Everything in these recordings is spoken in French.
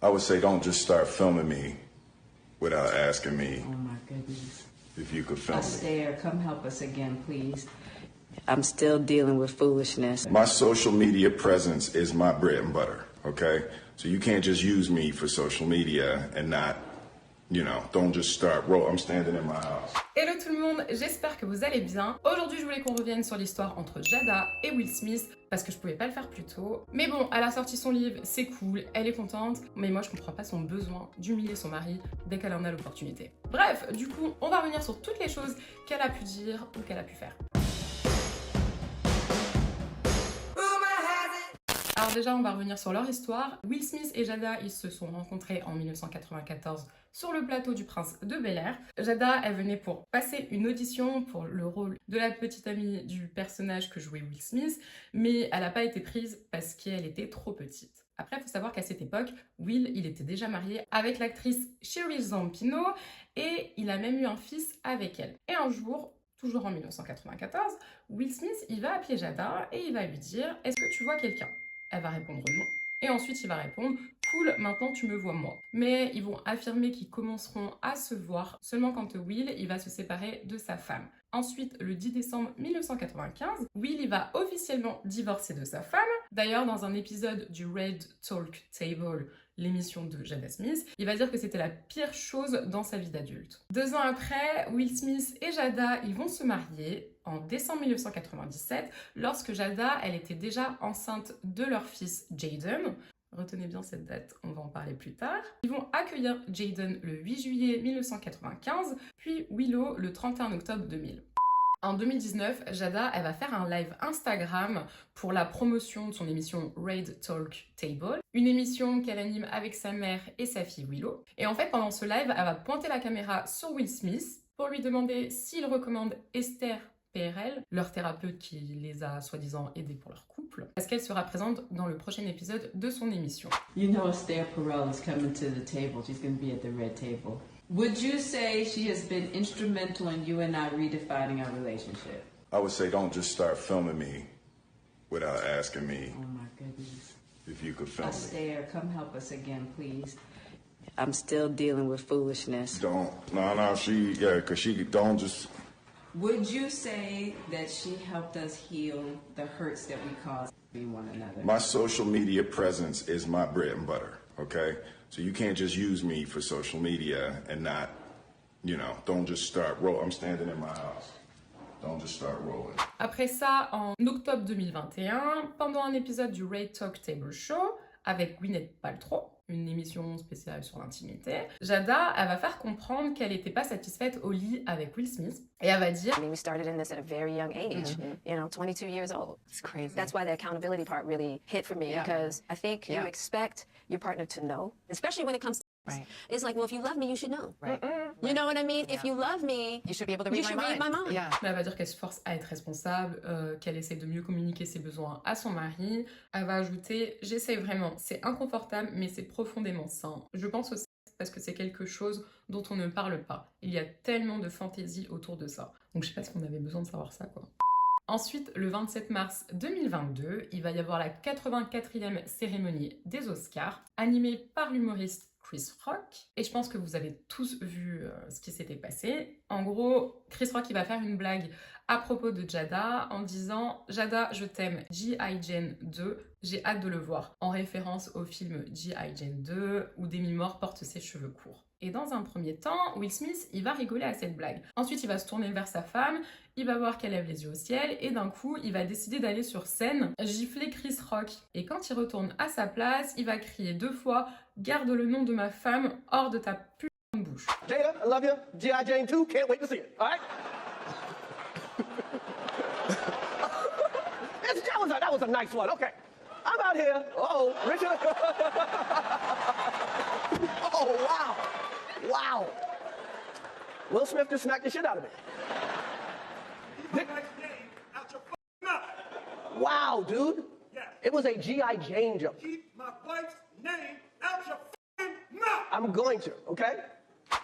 I would say don't just start filming me without asking me. Oh my goodness. If you could film Astaire, come help us again, please. I'm still dealing with foolishness. My social media presence is my bread and butter, okay? So you can't just use me for social media and not, don't just start I'm standing in my house. Hello tout le monde, j'espère que vous allez bien. Aujourd'hui, je voulais qu'on revienne sur l'histoire entre Jada et Will Smith parce que je pouvais pas le faire plus tôt. Mais bon, elle a sorti son livre, c'est cool, elle est contente, mais moi je comprends pas son besoin d'humilier son mari dès qu'elle en a l'opportunité. Bref, du coup, on va revenir sur toutes les choses qu'elle a pu dire ou qu'elle a pu faire. Alors déjà, on va revenir sur leur histoire. Will Smith et Jada, ils se sont rencontrés en 1994 sur le plateau du Prince de Bel-Air. Jada, elle venait pour passer une audition pour le rôle de la petite amie du personnage que jouait Will Smith, mais elle n'a pas été prise parce qu'elle était trop petite. Après, il faut savoir qu'à cette époque, Will, il était déjà marié avec l'actrice Sherry Zampino et il a même eu un fils avec elle. Et un jour, toujours en 1994, Will Smith, il va appeler Jada et il va lui dire « Est-ce que tu vois quelqu'un ?» Elle va répondre non. Et ensuite, il va répondre « Cool, maintenant tu me vois moi ». Mais ils vont affirmer qu'ils commenceront à se voir seulement quand Will il va se séparer de sa femme. Ensuite, le 10 décembre 1995, Will il va officiellement divorcer de sa femme. D'ailleurs, dans un épisode du Red Talk Table, l'émission de Jada Smith, il va dire que c'était la pire chose dans sa vie d'adulte. 2 ans après, Will Smith et Jada, ils vont se marier en décembre 1997, lorsque Jada, elle était déjà enceinte de leur fils Jaden. Retenez bien cette date, on va en parler plus tard. Ils vont accueillir Jaden le 8 juillet 1995, puis Willow le 31 octobre 2000. En 2019, Jada, elle va faire un live Instagram pour la promotion de son émission Red Talk Table, une émission qu'elle anime avec sa mère et sa fille Willow. Et en fait, pendant ce live, elle va pointer la caméra sur Will Smith pour lui demander s'il recommande Esther PRL, leur thérapeute qui les a soi-disant aidés pour leur couple, parce qu'elle sera présente dans le prochain épisode de son émission. You know Esther Perel is coming to the table. She's going to be at the red table. Would you say she has been instrumental in you and I redefining our relationship? I would say don't just start filming me without asking me. Oh my goodness. If you could film me. Astaire, come help us again, please. I'm still dealing with foolishness. Because she don't just... Would you say that she helped us heal the hurts that we caused one another? My social media presence is my bread and butter, okay? So you can't just use me for social media and not, don't just start I'm standing in my house. Don't just start rolling. Après ça, en octobre 2021, pendant un épisode du Red Talk Table Show avec Gwyneth Paltrow, une émission spéciale sur l'intimité, Jada, elle va faire comprendre qu'elle n'était pas satisfaite au lit avec Will Smith. Et elle va dire... We started in this at a very young age, 22 years old. It's crazy. That's why the accountability part really hit for me, because I think you expect your partner to know, especially when it comes to Right. It's like, well, if you love me, you should know. Right. You know what I mean? Yeah. If you love me, You should be able to read read my mind. Yeah. Elle va dire qu'elle se force à être responsable, qu'elle essaie de mieux communiquer ses besoins à son mari. Elle va ajouter « J'essaie vraiment, c'est inconfortable, mais c'est profondément sain. Je pense aussi parce que c'est quelque chose dont on ne parle pas. Il y a tellement de fantaisie autour de ça. » Donc je sais pas si on avait besoin de savoir ça, quoi. Ensuite, le 27 mars 2022, il va y avoir la 84e cérémonie des Oscars, animée par l'humoriste Chris Rock. Et je pense que vous avez tous vu ce qui s'était passé. En gros, Chris Rock il va faire une blague à propos de Jada en disant « Jada, je t'aime, G.I. Jane 2, j'ai hâte de le voir », en référence au film G.I. Jane 2 où Demi Moore porte ses cheveux courts. Et dans un premier temps, Will Smith, il va rigoler à cette blague. Ensuite, il va se tourner vers sa femme, il va voir qu'elle lève les yeux au ciel, et d'un coup, il va décider d'aller sur scène, gifler Chris Rock. Et quand il retourne à sa place, il va crier 2 fois « Garde le nom de ma femme hors de ta putain de bouche ». Jada, I love you. G.I. Jane 2, can't wait to see it. All right? that was a nice one. Okay. I'm out here. Uh-oh, Richard. Oh, wow. Wow. Will Smith just smacked the shit out of me. Wow, dude. Yeah. It was a G.I. Jane joke. Keep my wife's name out your f***ing mouth. I'm going to, okay?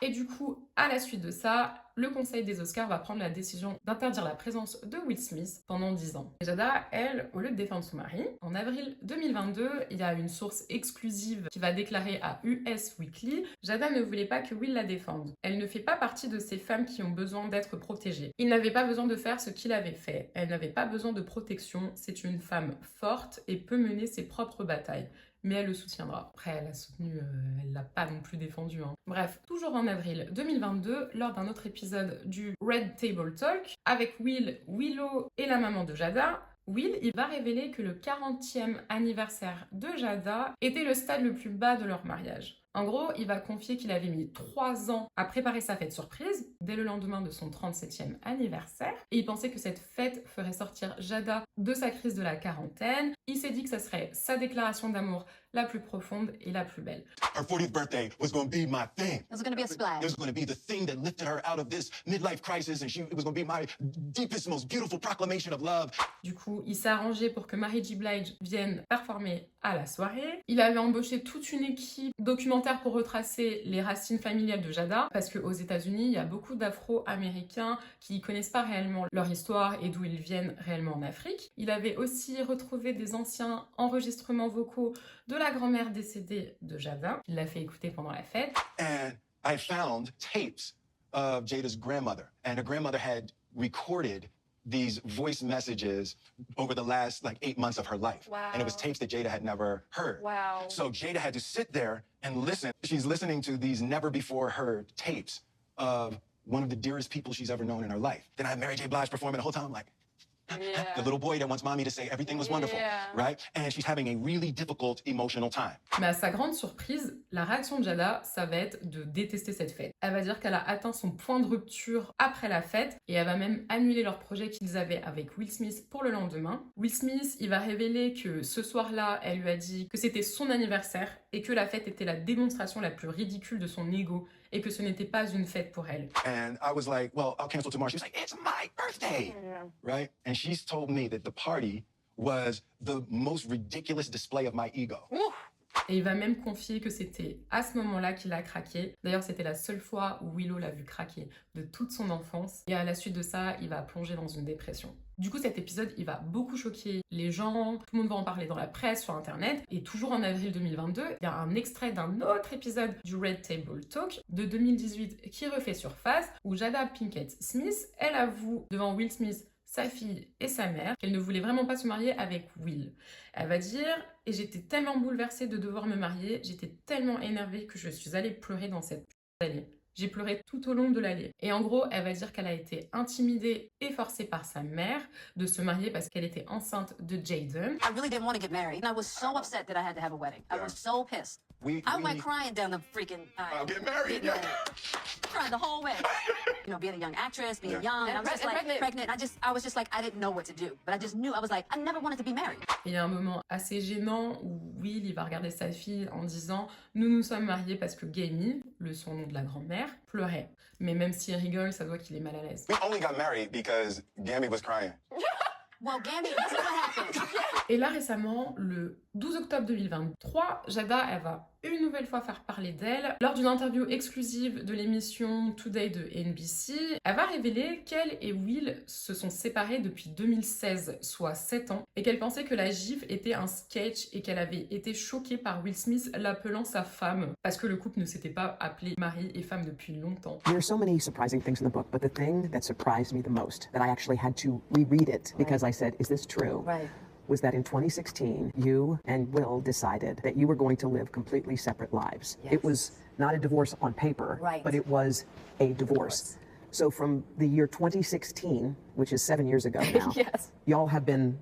Et du coup, à la suite de ça, le conseil des Oscars va prendre la décision d'interdire la présence de Will Smith pendant 10 ans. Et Jada, elle, au lieu de défendre son mari, en avril 2022, il y a une source exclusive qui va déclarer à US Weekly, Jada ne voulait pas que Will la défende. Elle ne fait pas partie de ces femmes qui ont besoin d'être protégées. Il n'avait pas besoin de faire ce qu'il avait fait. Elle n'avait pas besoin de protection. C'est une femme forte et peut mener ses propres batailles. Mais elle le soutiendra. Après, elle a soutenu, elle l'a pas non plus défendu. Hein. Bref, toujours en avril 2022, lors d'un autre épisode du Red Table Talk, avec Will, Willow et la maman de Jada, Will, il va révéler que le 40e anniversaire de Jada était le stade le plus bas de leur mariage. En gros, il va confier qu'il avait mis 3 ans à préparer sa fête surprise, dès le lendemain de son 37e anniversaire, et il pensait que cette fête ferait sortir Jada de sa crise de la quarantaine. Il s'est dit que ça serait sa déclaration d'amour la plus profonde et la plus belle. Her 40th birthday was going to be my thing. It was going to be a splash. It was going to be the thing that lifted her out of this midlife crisis, and it was going to be my deepest, most beautiful proclamation of love. Du coup, il s'est arrangé pour que Mary J. Blige vienne performer à la soirée. Il avait embauché toute une équipe documentaire pour retracer les racines familiales de Jada, parce qu'aux États-Unis, il y a beaucoup d'Afro-Américains qui connaissent pas réellement leur histoire et d'où ils viennent réellement en Afrique. Il avait aussi retrouvé des anciens enregistrements vocaux de la grand-mère décédée de Jada. Il l'a fait écouter pendant la fête. And I found tapes of Jada's grandmother, and her grandmother had recorded these voice messages over the last 8 months of her life. Wow. And it was tapes that Jada had never heard. Wow. So Jada had to sit there and listen. She's listening to these never before heard tapes of one of the dearest people she's ever known in her life. Then I had Mary J. Blige performing the whole time. I'm like, the little boy that wants mommy to say everything was wonderful, right? And she's having a really difficult emotional time. Mais à sa grande surprise, la réaction de Jada, ça va être de détester cette fête. Elle va dire qu'elle a atteint son point de rupture après la fête et elle va même annuler leur projet qu'ils avaient avec Will Smith pour le lendemain. Will Smith, il va révéler que ce soir-là, elle lui a dit que c'était son anniversaire et que la fête était la démonstration la plus ridicule de son ego et que ce n'était pas une fête pour elle. And I was like, well, I'll cancel tomorrow. She was like, it's my birthday, right? And she's told me that the party was the most ridiculous display of my ego. Et il va même confier que c'était à ce moment-là qu'il a craqué. D'ailleurs, c'était la seule fois où Willow l'a vu craquer de toute son enfance. Et à la suite de ça, il va plonger dans une dépression. Du coup, cet épisode, il va beaucoup choquer les gens. Tout le monde va en parler dans la presse, sur Internet. Et toujours en avril 2022, il y a un extrait d'un autre épisode du Red Table Talk de 2018 qui refait surface, où Jada Pinkett Smith, elle avoue devant Will Smith, sa fille et sa mère, qu'elle ne voulait vraiment pas se marier avec Will. Elle va dire « Et j'étais tellement bouleversée de devoir me marier, j'étais tellement énervée que je suis allée pleurer dans cette allée. J'ai pleuré tout au long de l'allée. » Et en gros, elle va dire qu'elle a été intimidée et forcée par sa mère de se marier parce qu'elle était enceinte de Jaden. I really didn't want to get married. And I was so upset that I had to have a wedding. I was so pissed. I went crying down the freaking aisle. I'll get married. Getting married. Cried the whole way. You know, being a young actress, being young, and I was just like pregnant. I was just like, I didn't know what to do. But I just knew, I was like, I never wanted to be married. Il y a un moment assez gênant où Will, il va regarder sa fille en disant « Nous nous sommes mariés parce que Gammy, le surnom de la grand-mère, pleurait. » Mais même s'il rigole, ça doit qu'il est mal à l'aise. We only got married because Gammy was crying. Well, Gammy, this is what happened. Et là, récemment, le 12 octobre 2023, Jada, elle va une nouvelle fois faire parler d'elle. Lors d'une interview exclusive de l'émission Today de NBC, elle va révéler qu'elle et Will se sont séparés depuis 2016, soit 7 ans, et qu'elle pensait que la gifle était un sketch et qu'elle avait été choquée par Will Smith l'appelant sa femme, parce que le couple ne s'était pas appelé mari et femme depuis longtemps. There are so many surprising things in the book, but the thing that surprised me the most, that I actually had to reread it because I said, is this true? Right. Was that in 2016, you and Will decided that you were going to live completely separate lives. Yes. It was not a divorce on paper, Right. but it was a divorce. So from the year 2016, which is 7 years ago now, Yes. y'all have been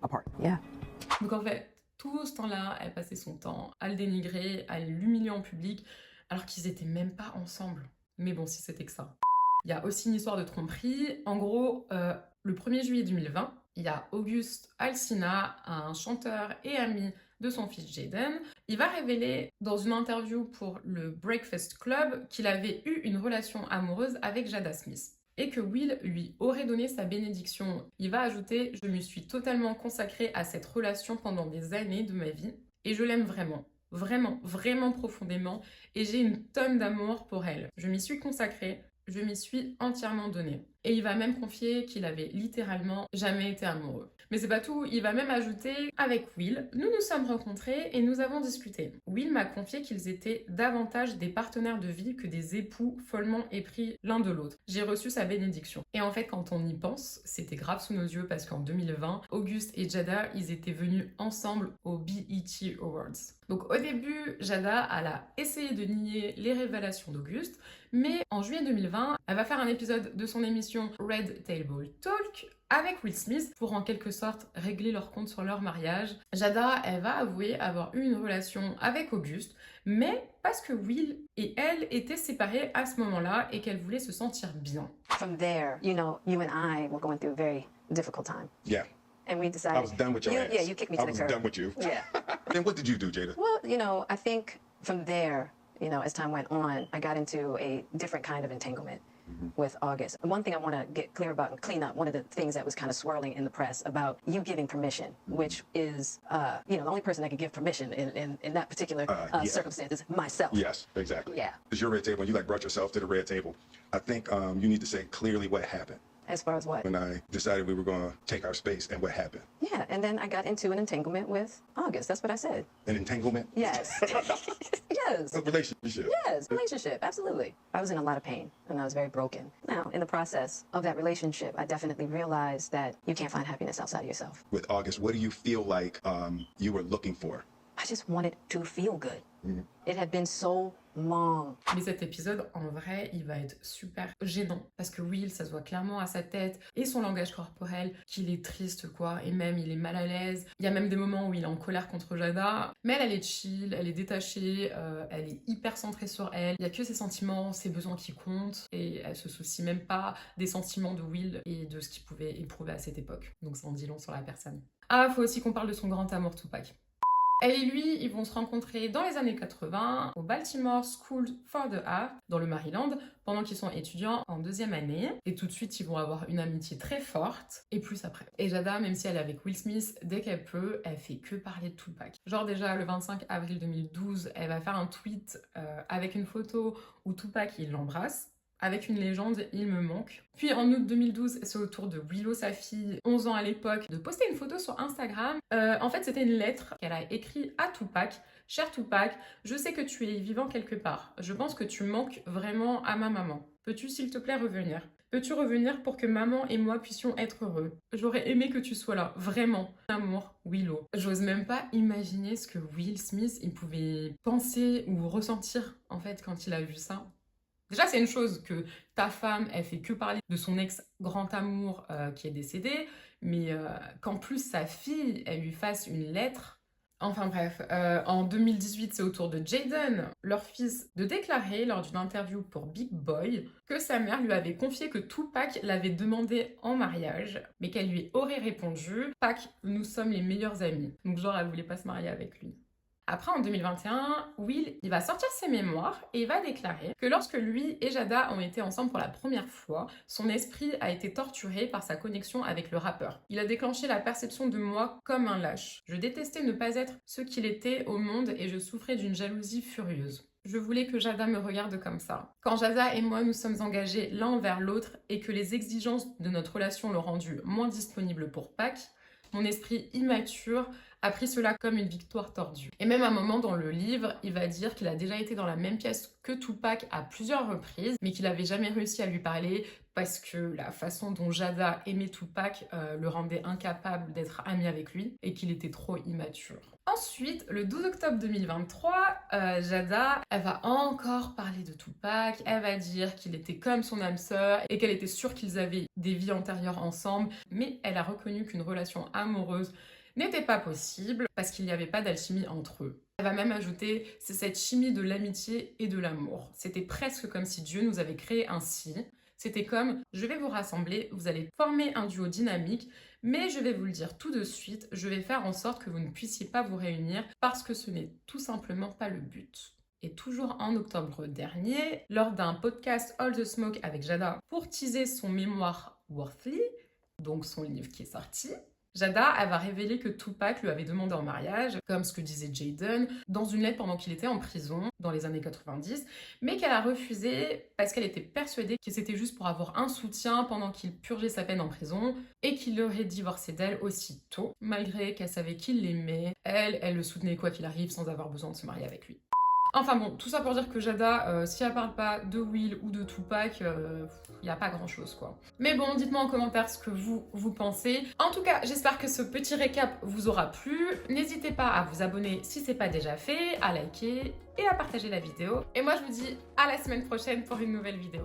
apart. Yeah. Donc en fait, tout ce temps-là, elle passait son temps à le dénigrer, à l'humilier en public, alors qu'ils étaient même pas ensemble. Mais bon, si c'était que ça. Il y a aussi une histoire de tromperie. En gros, le 1er juillet 2020, il y a Auguste Alsina, un chanteur et ami de son fils Jaden. Il va révéler dans une interview pour le Breakfast Club qu'il avait eu une relation amoureuse avec Jada Smith et que Will lui aurait donné sa bénédiction. Il va ajouter « Je me suis totalement consacrée à cette relation pendant des années de ma vie et je l'aime vraiment. Vraiment, vraiment profondément. Et j'ai une tonne d'amour pour elle. Je m'y suis consacrée. Je m'y suis entièrement donnée. Et il va même confier qu'il avait littéralement jamais été amoureux. Mais c'est pas tout, il va même ajouter avec Will, nous nous sommes rencontrés et nous avons discuté. Will m'a confié qu'ils étaient davantage des partenaires de vie que des époux follement épris l'un de l'autre. J'ai reçu sa bénédiction. Et en fait, quand on y pense, c'était grave sous nos yeux parce qu'en 2020, August et Jada, ils étaient venus ensemble au BET Awards. Donc au début, Jada, elle a essayé de nier les révélations d'August, mais en juillet 2020, elle va faire un épisode de son émission Red Table Talk avec Will Smith pour en quelque sorte régler leur compte sur leur mariage. Jada, elle va avouer avoir eu une relation avec August, mais parce que Will et elle étaient séparés à ce moment-là et qu'elle voulait se sentir bien. From there, you know, you and I were going through a very difficult time. Yeah. And we decided. I was done with your ass. Yeah, you kicked me to I the was curb. done with you. Yeah. And what did you do, Jada? Well, you know, I think from there, you know, as time went on, I got into a different kind of entanglement with August. One thing I want to get clear about and clean up, one of the things that was kind of swirling in the press about you giving permission, which is, you know, the only person that can give permission in that particular Yeah. circumstance is myself. Yes, exactly. Yeah. It's your red table, and you like brought yourself to the red table. I think you need to say clearly what happened As far as what? when I decided we were going to take our space and what happened. Yeah, and then I got into an entanglement with August. That's what I said. An entanglement? Yes. Yes. A relationship. Yes, relationship, absolutely. I was in a lot of pain and I was very broken. Now, in the process of that relationship, I definitely realized that you can't find happiness outside of yourself. With August, what do you feel like you were looking for? I just wanted to feel good. It had been so long. Mais cet épisode, en vrai, il va être super gênant. Parce que Will, ça se voit clairement à sa tête et son langage corporel qu'il est triste, quoi. Et même, il est mal à l'aise. Il y a même des moments où il est en colère contre Jada. Mais elle est chill, elle est détachée, elle est hyper centrée sur elle. Il y a que ses sentiments, ses besoins qui comptent. Et elle se soucie même pas des sentiments de Will et de ce qu'il pouvait éprouver à cette époque. Donc ça en dit long sur la personne. Ah, faut aussi qu'on parle de son grand amour Tupac. Elle et lui, ils vont se rencontrer dans les années 80 au Baltimore School for the Art, dans le Maryland, pendant qu'ils sont étudiants en deuxième année. Et tout de suite, ils vont avoir une amitié très forte, et plus après. Et Jada, même si elle est avec Will Smith, dès qu'elle peut, elle fait que parler de Tupac. Genre déjà, le 25 avril 2012, elle va faire un tweet avec une photo où Tupac, il l'embrasse. Avec une légende, il me manque. Puis en août 2012, c'est au tour de Willow, sa fille, 11 ans à l'époque, de poster une photo sur Instagram. En fait, c'était une lettre qu'elle a écrite à Tupac. « Cher Tupac, je sais que tu es vivant quelque part. Je pense que tu manques vraiment à ma maman. Peux-tu s'il te plaît revenir ? Peux-tu revenir pour que maman et moi puissions être heureux ? J'aurais aimé que tu sois là, vraiment. Amour, Willow. » J'ose même pas imaginer ce que Will Smith, il pouvait penser ou ressentir, en fait, quand il a vu ça. Déjà, c'est une chose que ta femme, elle fait que parler de son ex-grand amour qui est décédé, mais qu'en plus sa fille, elle lui fasse une lettre. Enfin bref, en 2018, c'est au tour de Jaden, leur fils, de déclarer lors d'une interview pour Big Boy que sa mère lui avait confié que Tupac l'avait demandé en mariage, mais qu'elle lui aurait répondu « Pac, nous sommes les meilleurs amis ». Donc genre, elle voulait pas se marier avec lui. Après, en 2021, Will, il va sortir ses mémoires et il va déclarer que lorsque lui et Jada ont été ensemble pour la première fois, son esprit a été torturé par sa connexion avec le rappeur. Il a déclenché la perception de moi comme un lâche. Je détestais ne pas être ce qu'il était au monde et je souffrais d'une jalousie furieuse. Je voulais que Jada me regarde comme ça. Quand Jada et moi nous sommes engagés l'un envers l'autre et que les exigences de notre relation l'ont rendu moins disponible pour Pac, mon esprit immature a pris cela comme une victoire tordue. Et même à un moment dans le livre, il va dire qu'il a déjà été dans la même pièce que Tupac à plusieurs reprises, mais qu'il n'avait jamais réussi à lui parler parce que la façon dont Jada aimait Tupac le rendait incapable d'être ami avec lui et qu'il était trop immature. Ensuite, le 12 octobre 2023, Jada, elle va encore parler de Tupac, elle va dire qu'il était comme son âme sœur et qu'elle était sûre qu'ils avaient des vies antérieures ensemble, mais elle a reconnu qu'une relation amoureuse n'était pas possible parce qu'il n'y avait pas d'alchimie entre eux. Elle va même ajouter, c'est cette chimie de l'amitié et de l'amour. C'était presque comme si Dieu nous avait créé ainsi. C'était comme, je vais vous rassembler, vous allez former un duo dynamique, mais je vais vous le dire tout de suite, je vais faire en sorte que vous ne puissiez pas vous réunir parce que ce n'est tout simplement pas le but. Et toujours en octobre dernier, lors d'un podcast All the Smoke avec Jada pour teaser son mémoire Worthy, donc son livre qui est sorti, Jada, elle va révéler que Tupac lui avait demandé en mariage, comme ce que disait Jaden, dans une lettre pendant qu'il était en prison, dans les années 90, mais qu'elle a refusé parce qu'elle était persuadée que c'était juste pour avoir un soutien pendant qu'il purgeait sa peine en prison, et qu'il aurait divorcé d'elle aussitôt, malgré qu'elle savait qu'il l'aimait. Elle le soutenait quoi qu'il arrive sans avoir besoin de se marier avec lui. Enfin bon, tout ça pour dire que Jada, si elle parle pas de Will ou de Tupac, y a pas grand chose quoi. Mais bon, dites-moi en commentaire ce que vous pensez. En tout cas, j'espère que ce petit récap vous aura plu. N'hésitez pas à vous abonner si c'est pas déjà fait, à liker et à partager la vidéo. Et moi je vous dis à la semaine prochaine pour une nouvelle vidéo.